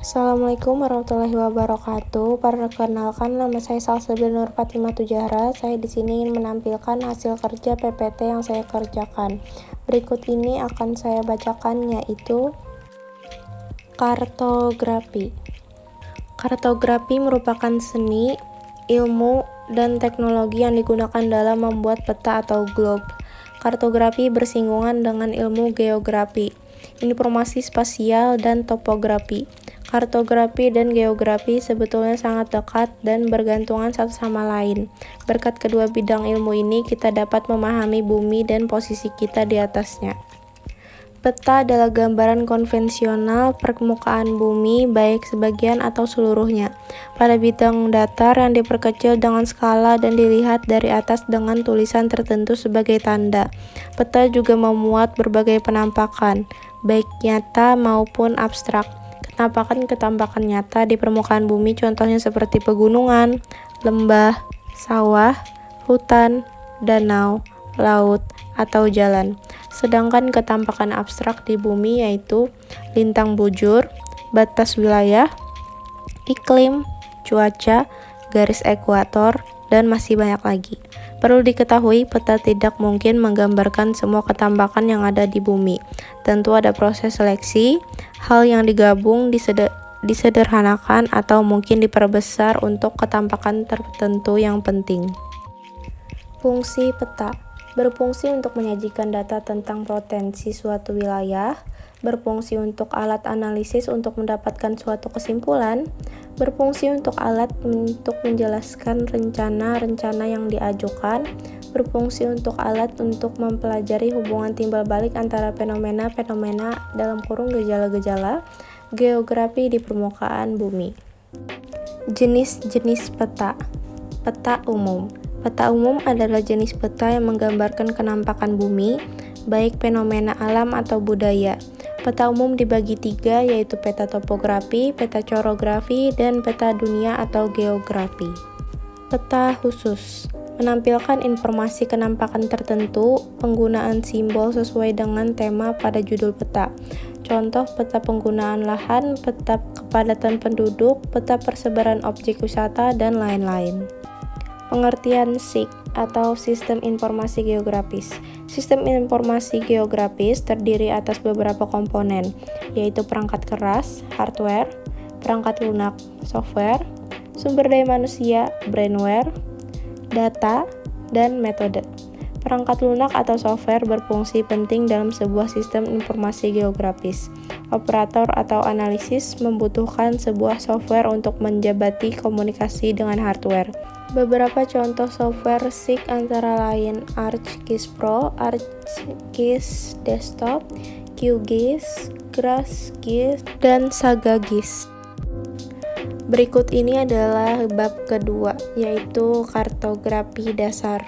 Assalamualaikum warahmatullahi wabarakatuh. Perkenalkan, nama saya Salsabila Nur Fatimah Tujahra. Saya di sini ingin menampilkan hasil kerja PPT yang saya kerjakan. Berikut ini akan saya bacakan, yaitu kartografi. Kartografi merupakan seni, ilmu, dan teknologi yang digunakan dalam membuat peta atau globe. Kartografi bersinggungan dengan ilmu geografi, informasi spasial, dan topografi. Kartografi dan geografi sebetulnya sangat dekat dan bergantungan satu sama lain. Berkat kedua bidang ilmu ini, kita dapat memahami bumi dan posisi kita di atasnya. Peta adalah gambaran konvensional permukaan bumi, baik sebagian atau seluruhnya, pada bidang datar yang diperkecil dengan skala dan dilihat dari atas dengan tulisan tertentu sebagai tanda. Peta juga memuat berbagai penampakan, baik nyata maupun abstrak. Kenampakan-kenampakan nyata di permukaan bumi contohnya seperti pegunungan, lembah, sawah, hutan, danau, laut, atau jalan. Sedangkan ketampakan abstrak di bumi yaitu lintang bujur, batas wilayah, iklim, cuaca, garis ekuator, dan masih banyak lagi. Perlu diketahui, peta tidak mungkin menggambarkan semua ketampakan yang ada di bumi. Tentu ada proses seleksi, hal yang digabung, disederhanakan, atau mungkin diperbesar untuk ketampakan tertentu yang penting. Fungsi peta berfungsi untuk menyajikan data tentang potensi suatu wilayah, berfungsi untuk alat analisis untuk mendapatkan suatu kesimpulan, berfungsi untuk alat untuk menjelaskan rencana-rencana yang diajukan, berfungsi untuk alat untuk mempelajari hubungan timbal balik antara fenomena-fenomena (gejala-gejala) geografi di permukaan bumi. Jenis-jenis peta. Peta umum. Peta umum adalah jenis peta yang menggambarkan kenampakan bumi, baik fenomena alam atau budaya. Peta umum dibagi tiga, yaitu peta topografi, peta chorografi, dan peta dunia atau geografi. Peta khusus menampilkan informasi kenampakan tertentu, penggunaan simbol sesuai dengan tema pada judul peta. Contoh peta penggunaan lahan, peta kepadatan penduduk, peta persebaran objek wisata, dan lain-lain. Pengertian SIG atau Sistem Informasi Geografis. Sistem informasi geografis terdiri atas beberapa komponen, yaitu perangkat keras, hardware, perangkat lunak, software, sumber daya manusia, brainware, data, dan metode. Perangkat lunak atau software berfungsi penting dalam sebuah sistem informasi geografis. Operator atau analisis membutuhkan sebuah software untuk menjabati komunikasi dengan hardware. Beberapa contoh software SIG antara lain ArcGIS Pro, ArcGIS Desktop, QGIS, GraphGIS, dan SagaGIS. Berikut ini adalah bab kedua, yaitu kartografi dasar.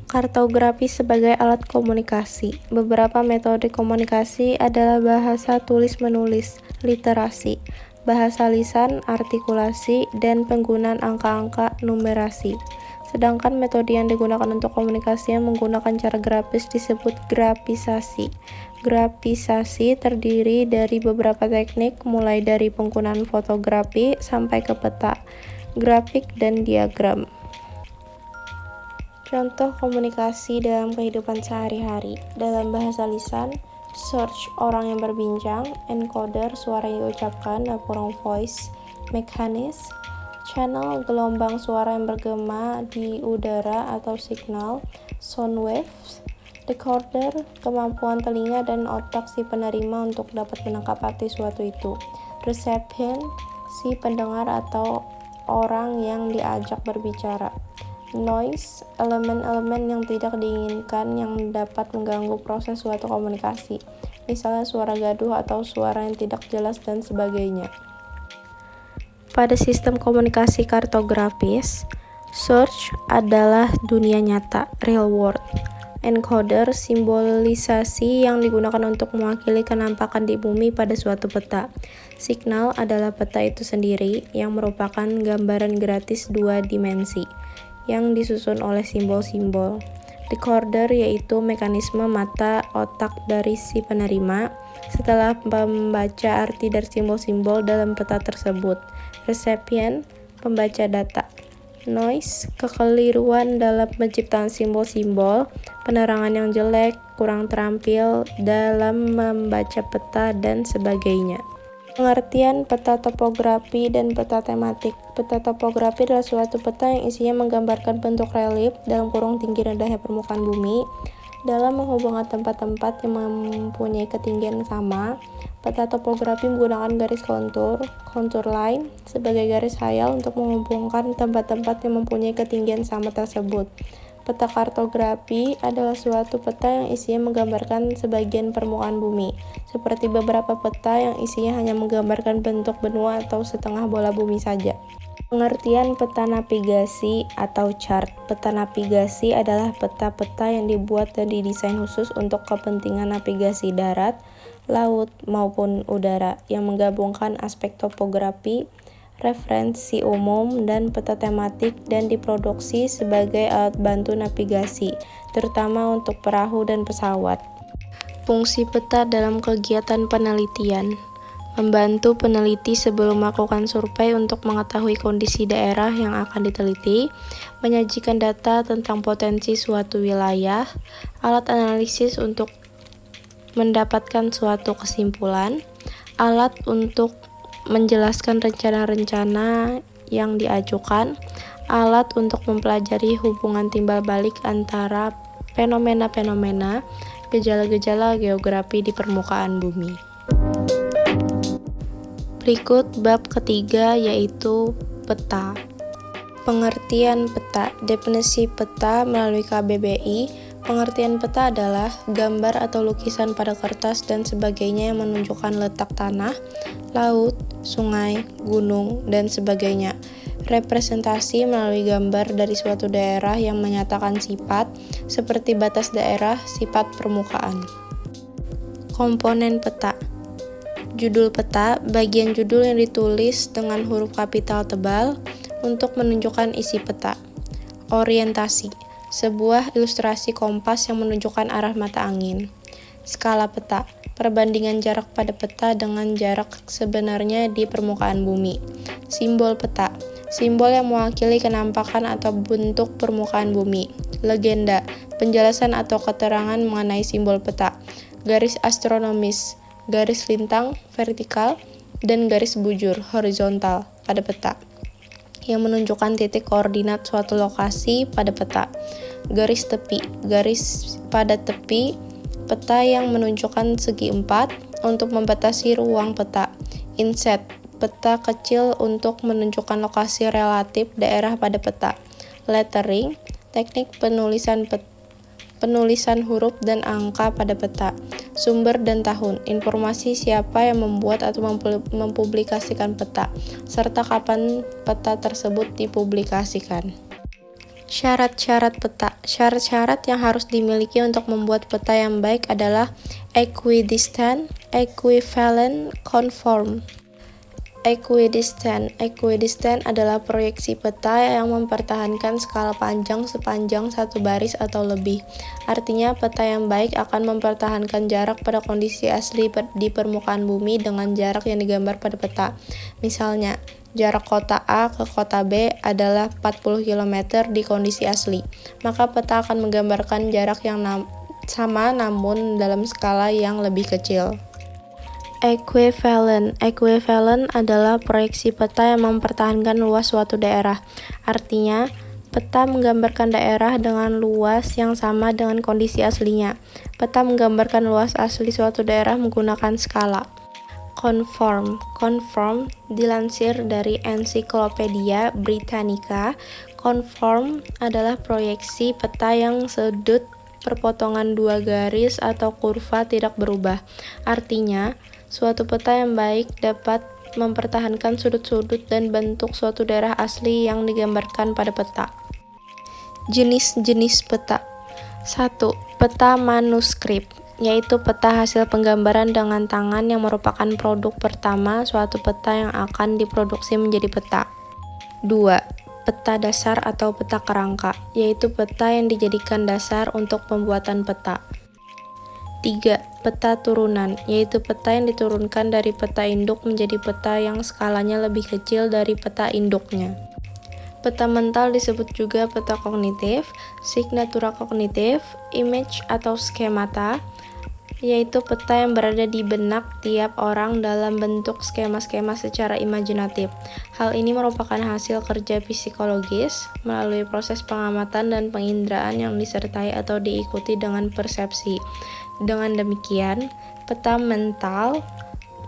Kartografi sebagai alat komunikasi. Beberapa metode komunikasi adalah bahasa tulis-menulis, literasi, bahasa lisan, artikulasi, dan penggunaan angka-angka numerasi. Sedangkan metode yang digunakan untuk komunikasi yang menggunakan cara grafis disebut grafisasi. Grafisasi terdiri dari beberapa teknik, mulai dari penggunaan fotografi sampai ke peta, grafik, dan diagram. Contoh komunikasi dalam kehidupan sehari-hari. Dalam bahasa lisan, search orang yang berbincang, encoder suara yang diucapkan, voice mechanics, channel gelombang suara yang bergema di udara atau signal, sound waves, decoder kemampuan telinga dan otak si penerima untuk dapat menangkap arti suatu itu, recipient si pendengar atau orang yang diajak berbicara. Noise, elemen-elemen yang tidak diinginkan yang dapat mengganggu proses suatu komunikasi, misalnya suara gaduh atau suara yang tidak jelas dan sebagainya. Pada sistem komunikasi kartografis, search adalah dunia nyata, real world. Encoder, simbolisasi yang digunakan untuk mewakili kenampakan di bumi pada suatu peta. Signal adalah peta itu sendiri, yang merupakan gambaran gratis dua dimensi yang disusun oleh simbol-simbol. Decoder yaitu mekanisme mata otak dari si penerima. setelah membaca arti dari simbol-simbol dalam peta tersebut. Recipient, pembaca data. Noise, kekeliruan dalam penciptaan simbol-simbol, penerangan yang jelek, kurang terampil dalam membaca peta, dan sebagainya. Pengertian peta topografi dan peta tematik. Peta topografi adalah suatu peta yang isinya menggambarkan bentuk relief dalam kurung tinggi rendahnya permukaan bumi dalam menghubungkan tempat-tempat yang mempunyai ketinggian sama. Peta topografi menggunakan garis contour line, sebagai garis hayal untuk menghubungkan tempat-tempat yang mempunyai ketinggian sama tersebut. Peta kartografi adalah suatu peta yang isinya menggambarkan sebagian permukaan bumi, seperti beberapa peta yang isinya hanya menggambarkan bentuk benua atau setengah bola bumi saja. Pengertian peta navigasi atau chart. Peta navigasi adalah peta-peta yang dibuat dan didesain khusus untuk kepentingan navigasi darat, laut, maupun udara, yang menggabungkan aspek topografi, referensi umum, dan peta tematik, dan diproduksi sebagai alat bantu navigasi, terutama untuk perahu dan pesawat. Fungsi peta dalam kegiatan penelitian. Membantu peneliti sebelum melakukan survei untuk mengetahui kondisi daerah yang akan diteliti, menyajikan data tentang potensi suatu wilayah, alat analisis untuk mendapatkan suatu kesimpulan, alat untuk menjelaskan rencana-rencana yang diajukan, alat untuk mempelajari hubungan timbal balik antara fenomena-fenomena, gejala-gejala geografi di permukaan bumi. Berikut bab ketiga, yaitu peta. Pengertian peta. Definisi peta melalui KBBI. Pengertian peta adalah gambar atau lukisan pada kertas dan sebagainya yang menunjukkan letak tanah, laut, sungai, gunung, dan sebagainya. Representasi melalui gambar dari suatu daerah yang menyatakan sifat, seperti batas daerah, sifat permukaan. Komponen peta. Judul peta, bagian judul yang ditulis dengan huruf kapital tebal untuk menunjukkan isi peta. Orientasi, sebuah ilustrasi kompas yang menunjukkan arah mata angin. Skala peta, perbandingan jarak pada peta dengan jarak sebenarnya di permukaan bumi. Simbol peta, simbol yang mewakili kenampakan atau bentuk permukaan bumi. Legenda, penjelasan atau keterangan mengenai simbol peta. Garis astronomis, garis lintang vertikal, dan garis bujur horizontal pada peta yang menunjukkan titik koordinat suatu lokasi pada peta. Garis tepi, garis pada tepi peta yang menunjukkan segi empat untuk membatasi ruang peta. Inset, peta kecil untuk menunjukkan lokasi relatif daerah pada peta. Lettering, teknik penulisan huruf dan angka pada peta. Sumber dan tahun, informasi siapa yang membuat atau mempublikasikan peta, serta kapan peta tersebut dipublikasikan. Syarat-syarat peta. Syarat-syarat yang harus dimiliki untuk membuat peta yang baik adalah equidistant, equivalent, conform. Equidistant adalah proyeksi peta yang mempertahankan skala panjang sepanjang satu baris atau lebih. Artinya, peta yang baik akan mempertahankan jarak pada kondisi asli di permukaan bumi dengan jarak yang digambar pada peta. Misalnya, jarak kota A ke kota B adalah 40 km di kondisi asli. Maka peta akan menggambarkan jarak yang sama namun dalam skala yang lebih kecil. Equivalent adalah proyeksi peta yang mempertahankan luas suatu daerah. Artinya, peta menggambarkan daerah dengan luas yang sama dengan kondisi aslinya. Peta menggambarkan luas asli suatu daerah menggunakan skala. Conform dilansir dari Ensiklopedia Britannica. Conform adalah proyeksi peta yang sudut perpotongan dua garis atau kurva tidak berubah. Artinya, suatu peta yang baik dapat mempertahankan sudut-sudut dan bentuk suatu daerah asli yang digambarkan pada peta. Jenis-jenis peta. 1. Peta manuskrip, yaitu peta hasil penggambaran dengan tangan yang merupakan produk pertama suatu peta yang akan diproduksi menjadi peta. 2. Peta dasar atau peta kerangka, yaitu peta yang dijadikan dasar untuk pembuatan peta. 3. Peta turunan, yaitu peta yang diturunkan dari peta induk menjadi peta yang skalanya lebih kecil dari peta induknya. Peta mental disebut juga peta kognitif, signatura kognitif, image atau skemata, yaitu peta yang berada di benak tiap orang dalam bentuk skema-skema secara imajinatif. Hal ini merupakan hasil kerja psikologis melalui proses pengamatan dan penginderaan yang disertai atau diikuti dengan persepsi. Dengan demikian, peta mental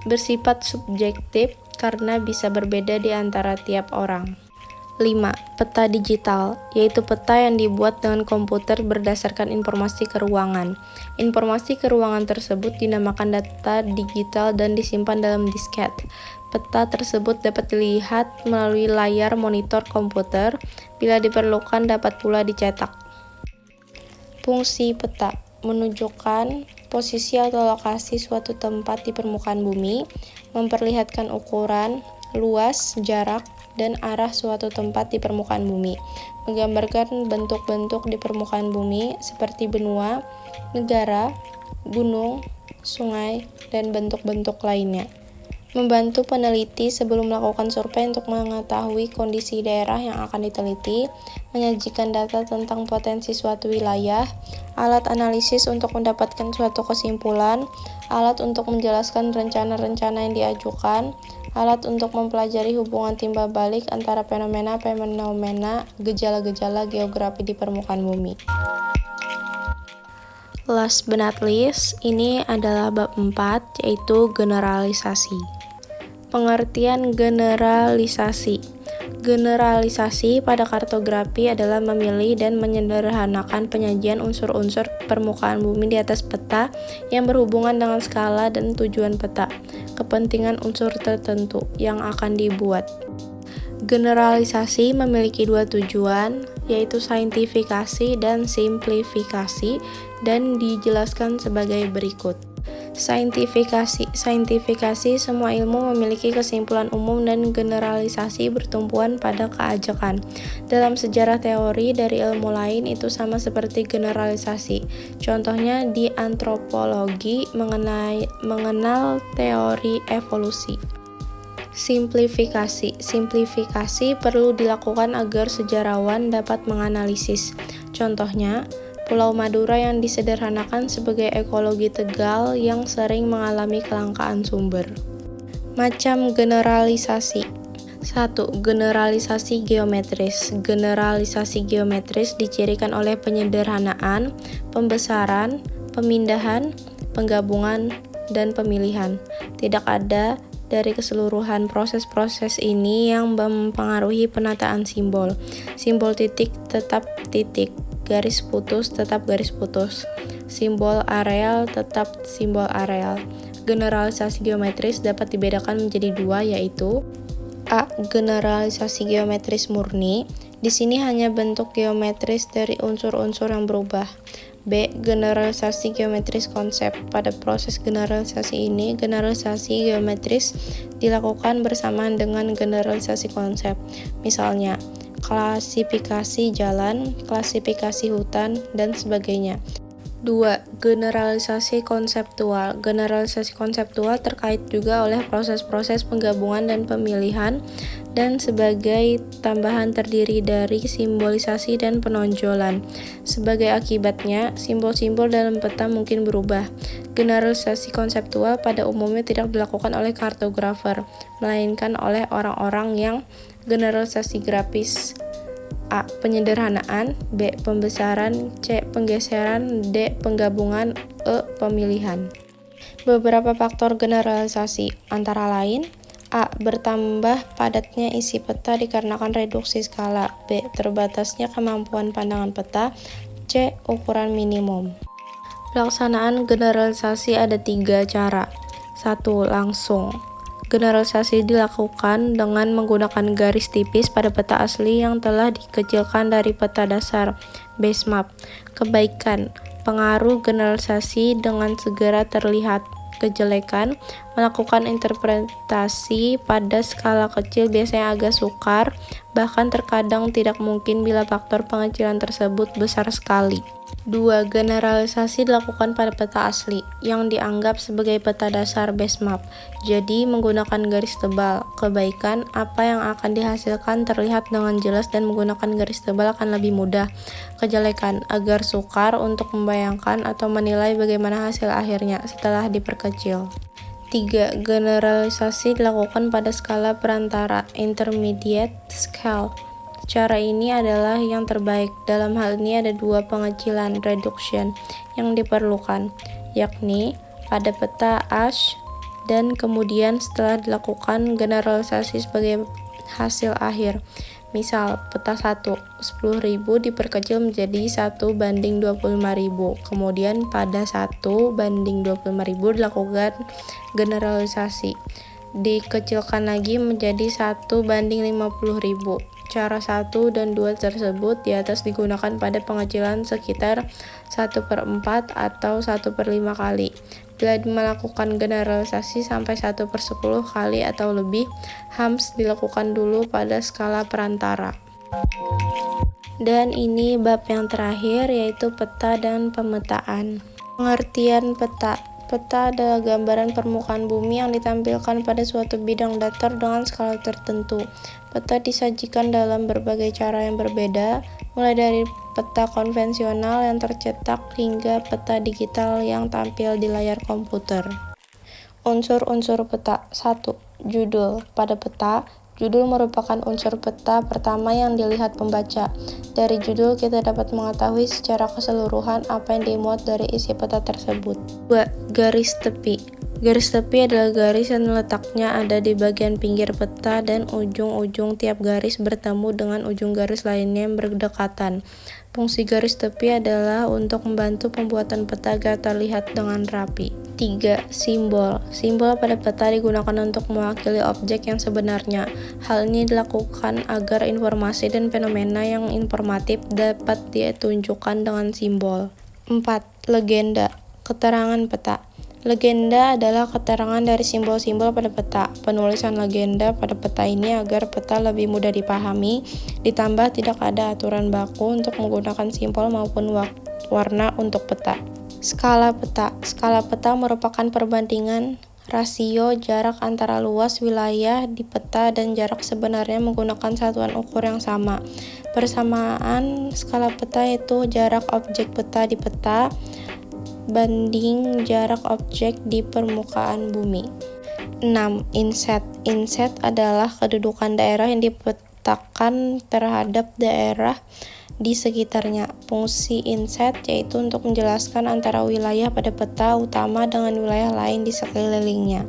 bersifat subjektif karena bisa berbeda di antara tiap orang. 5. Peta digital, yaitu peta yang dibuat dengan komputer berdasarkan informasi ke ruangan. Informasi ke ruangan tersebut dinamakan data digital dan disimpan dalam disket. Peta tersebut dapat dilihat melalui layar monitor komputer, bila diperlukan dapat pula dicetak. Fungsi peta menunjukkan posisi atau lokasi suatu tempat di permukaan bumi, memperlihatkan ukuran, luas, jarak, dan arah suatu tempat di permukaan bumi, menggambarkan bentuk-bentuk di permukaan bumi seperti benua, negara, gunung, sungai, dan bentuk-bentuk lainnya. Membantu peneliti sebelum melakukan survei untuk mengetahui kondisi daerah yang akan diteliti, menyajikan data tentang potensi suatu wilayah, alat analisis untuk mendapatkan suatu kesimpulan, alat untuk menjelaskan rencana-rencana yang diajukan, alat untuk mempelajari hubungan timbal balik antara fenomena-fenomena, gejala-gejala geografi di permukaan bumi. Last but not least, ini adalah bab 4, yaitu generalisasi. Pengertian generalisasi. Generalisasi pada kartografi adalah memilih dan menyederhanakan penyajian unsur-unsur permukaan bumi di atas peta yang berhubungan dengan skala dan tujuan peta, kepentingan unsur tertentu yang akan dibuat. Generalisasi memiliki dua tujuan, yaitu saintifikasi dan simplifikasi, dan dijelaskan sebagai berikut. Saintifikasi semua ilmu memiliki kesimpulan umum dan generalisasi bertumpuan pada keajakan. Dalam sejarah teori dari ilmu lain itu sama seperti generalisasi. Contohnya di antropologi mengenal teori evolusi. Simplifikasi perlu dilakukan agar sejarawan dapat menganalisis. Contohnya, Pulau Madura yang disederhanakan sebagai ekologi Tegal yang sering mengalami kelangkaan sumber. Macam generalisasi. 1. Generalisasi geometris. Generalisasi geometris dicirikan oleh penyederhanaan, pembesaran, pemindahan, penggabungan, dan pemilihan. Tidak ada dari keseluruhan proses-proses ini yang mempengaruhi penataan simbol. Simbol titik tetap titik. Garis putus tetap garis putus, simbol areal tetap simbol areal. Generalisasi geometris dapat dibedakan menjadi dua, yaitu A. Generalisasi geometris murni. Di sini hanya bentuk geometris dari unsur-unsur yang berubah. B. Generalisasi geometris konsep. Pada proses generalisasi ini, generalisasi geometris dilakukan bersamaan dengan generalisasi konsep. Misalnya, klasifikasi jalan, klasifikasi hutan, dan sebagainya. 2. Generalisasi konseptual. Generalisasi konseptual terkait juga oleh proses-proses penggabungan dan pemilihan, dan sebagai tambahan terdiri dari simbolisasi dan penonjolan. Sebagai akibatnya, simbol-simbol dalam peta mungkin berubah. Generalisasi konseptual pada umumnya tidak dilakukan oleh kartografer, melainkan oleh orang-orang yang generalisasi grafis. A. Penyederhanaan, B. Pembesaran, C. Penggeseran, D. Penggabungan, E. Pemilihan. Beberapa faktor generalisasi antara lain: A. Bertambah padatnya isi peta dikarenakan reduksi skala. B. Terbatasnya kemampuan pandangan peta. C. Ukuran minimum. Pelaksanaan generalisasi ada 3 cara. 1. Langsung. Generalisasi dilakukan dengan menggunakan garis tipis pada peta asli yang telah dikecilkan dari peta dasar base map. Kebaikan, pengaruh generalisasi dengan segera terlihat. Kejelekan, Melakukan interpretasi pada skala kecil biasanya agak sukar, bahkan terkadang tidak mungkin bila faktor pengecilan tersebut besar sekali. 2. Generalisasi dilakukan pada peta asli, yang dianggap sebagai peta dasar base map. Jadi, menggunakan garis tebal. Kebaikan, apa yang akan dihasilkan terlihat dengan jelas dan menggunakan garis tebal akan lebih mudah. Kejelekan, agar sukar untuk membayangkan atau menilai bagaimana hasil akhirnya setelah diperkecil. 3. Generalisasi dilakukan pada skala perantara, intermediate scale. Cara ini adalah yang terbaik. Dalam hal ini ada 2 pengecilan, reduction, yang diperlukan, yakni pada peta ASH dan kemudian setelah dilakukan generalisasi sebagai hasil akhir. Misal, peta 1, 10.000 diperkecil menjadi 1:25.000. Kemudian pada 1:25.000 dilakukan generalisasi. Dikecilkan lagi menjadi 1:50.000. Cara 1 dan 2 tersebut di atas digunakan pada pengecilan sekitar 1/4 atau 1/5 kali. Bila melakukan generalisasi sampai 1/10 kali atau lebih, HAMS dilakukan dulu pada skala perantara. Dan ini bab yang terakhir, yaitu peta dan pemetaan. Pengertian peta. Peta adalah gambaran permukaan bumi yang ditampilkan pada suatu bidang datar dengan skala tertentu. Peta disajikan dalam berbagai cara yang berbeda, mulai dari peta konvensional yang tercetak hingga peta digital yang tampil di layar komputer. Unsur-unsur peta. 1. Judul. Pada peta, judul merupakan unsur peta pertama yang dilihat pembaca. Dari judul kita dapat mengetahui secara keseluruhan apa yang dimuat dari isi peta tersebut. 2. Garis tepi. Garis tepi adalah garis yang letaknya ada di bagian pinggir peta dan ujung-ujung tiap garis bertemu dengan ujung garis lainnya yang berdekatan. Fungsi garis tepi adalah untuk membantu pembuatan peta agar terlihat dengan rapi. 3. Simbol. Simbol pada peta digunakan untuk mewakili objek yang sebenarnya. Hal ini dilakukan agar informasi dan fenomena yang informatif dapat ditunjukkan dengan simbol. 4. Legenda. Keterangan peta. Legenda adalah keterangan dari simbol-simbol pada peta. Penulisan legenda pada peta ini agar peta lebih mudah dipahami, ditambah tidak ada aturan baku untuk menggunakan simbol maupun warna untuk peta. Skala peta. Skala peta merupakan perbandingan rasio jarak antara luas wilayah di peta dan jarak sebenarnya menggunakan satuan ukur yang sama. Persamaan skala peta itu jarak objek peta di peta banding jarak objek di permukaan bumi. 6. Inset. Inset adalah kedudukan daerah yang dipetakan terhadap daerah di sekitarnya. Fungsi inset yaitu untuk menjelaskan antara wilayah pada peta utama dengan wilayah lain di sekelilingnya.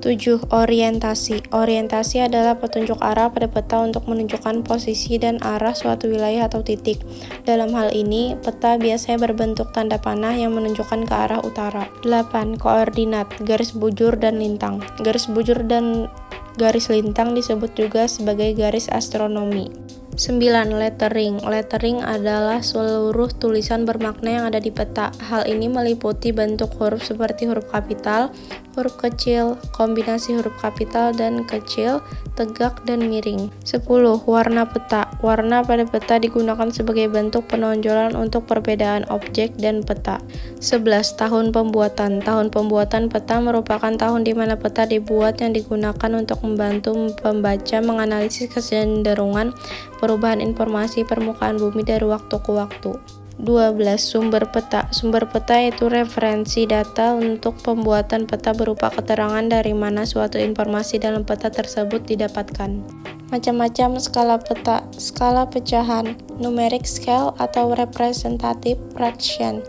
7. Orientasi. Orientasi adalah petunjuk arah pada peta untuk menunjukkan posisi dan arah suatu wilayah atau titik. Dalam hal ini, peta biasanya berbentuk tanda panah yang menunjukkan ke arah utara. 8. Koordinat, garis bujur dan lintang. Garis bujur dan garis lintang disebut juga sebagai garis astronomi. 9. Lettering. Lettering adalah seluruh tulisan bermakna yang ada di peta. Hal ini meliputi bentuk huruf seperti huruf kapital, huruf kecil, kombinasi huruf kapital dan kecil, tegak dan miring. 10. Warna peta. Warna pada peta digunakan sebagai bentuk penonjolan untuk perbedaan objek dan peta. 11. Tahun pembuatan. Tahun pembuatan peta merupakan tahun di mana peta dibuat yang digunakan untuk membantu pembaca menganalisis kecenderungan perubahan informasi permukaan bumi dari waktu ke waktu. 12. Sumber peta. Sumber peta yaitu referensi data untuk pembuatan peta berupa keterangan dari mana suatu informasi dalam peta tersebut didapatkan. Macam-macam skala peta. Skala pecahan, numeric scale atau representative fraction.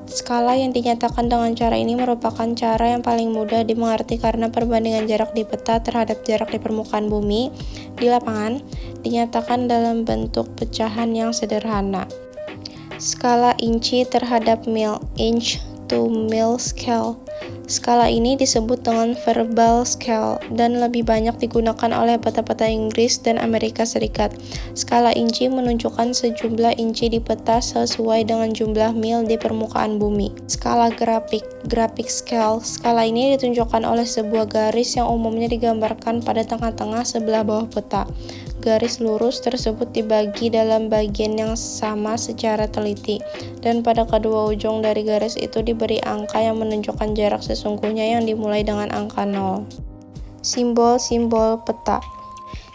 Skala yang dinyatakan dengan cara ini merupakan cara yang paling mudah dimengerti karena perbandingan jarak di peta terhadap jarak di permukaan bumi di lapangan dinyatakan dalam bentuk pecahan yang sederhana. Skala inci terhadap mil, inch to mil scale. Skala ini disebut dengan verbal scale dan lebih banyak digunakan oleh peta-peta Inggris dan Amerika Serikat. Skala inci menunjukkan sejumlah inci di peta sesuai dengan jumlah mil di permukaan bumi. Skala grafik scale. Skala ini ditunjukkan oleh sebuah garis yang umumnya digambarkan pada tengah-tengah sebelah bawah peta. Garis lurus tersebut dibagi dalam bagian yang sama secara teliti, dan pada kedua ujung dari garis itu diberi angka yang menunjukkan jarak sesungguhnya yang dimulai dengan angka 0. Simbol-simbol peta.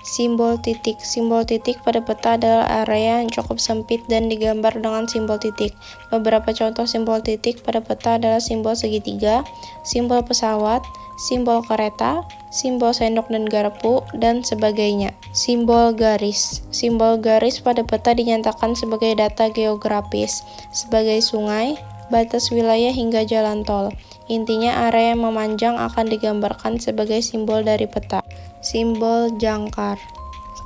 Simbol titik. Simbol titik pada peta adalah area yang cukup sempit dan digambar dengan simbol titik. Beberapa contoh simbol titik pada peta adalah simbol segitiga, simbol pesawat, simbol kereta, simbol sendok dan garpu, dan sebagainya. Simbol garis. Simbol garis pada peta dinyatakan sebagai data geografis, sebagai sungai, batas wilayah hingga jalan tol. Intinya area yang memanjang akan digambarkan sebagai simbol dari peta. Simbol jangkar.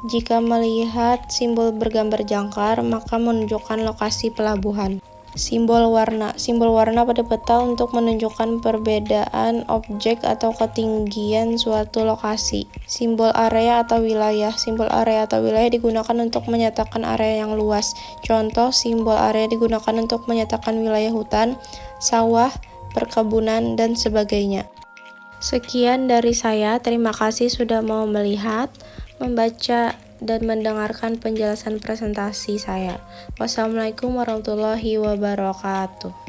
Jika melihat simbol bergambar jangkar, maka menunjukkan lokasi pelabuhan. Simbol warna. Simbol warna pada peta untuk menunjukkan perbedaan objek atau ketinggian suatu lokasi. Simbol area atau wilayah. Simbol area atau wilayah digunakan untuk menyatakan area yang luas. Contoh, simbol area digunakan untuk menyatakan wilayah hutan, sawah, perkebunan, dan sebagainya. Sekian dari saya, terima kasih sudah mau melihat, membaca, dan mendengarkan penjelasan presentasi saya. Wassalamualaikum warahmatullahi wabarakatuh.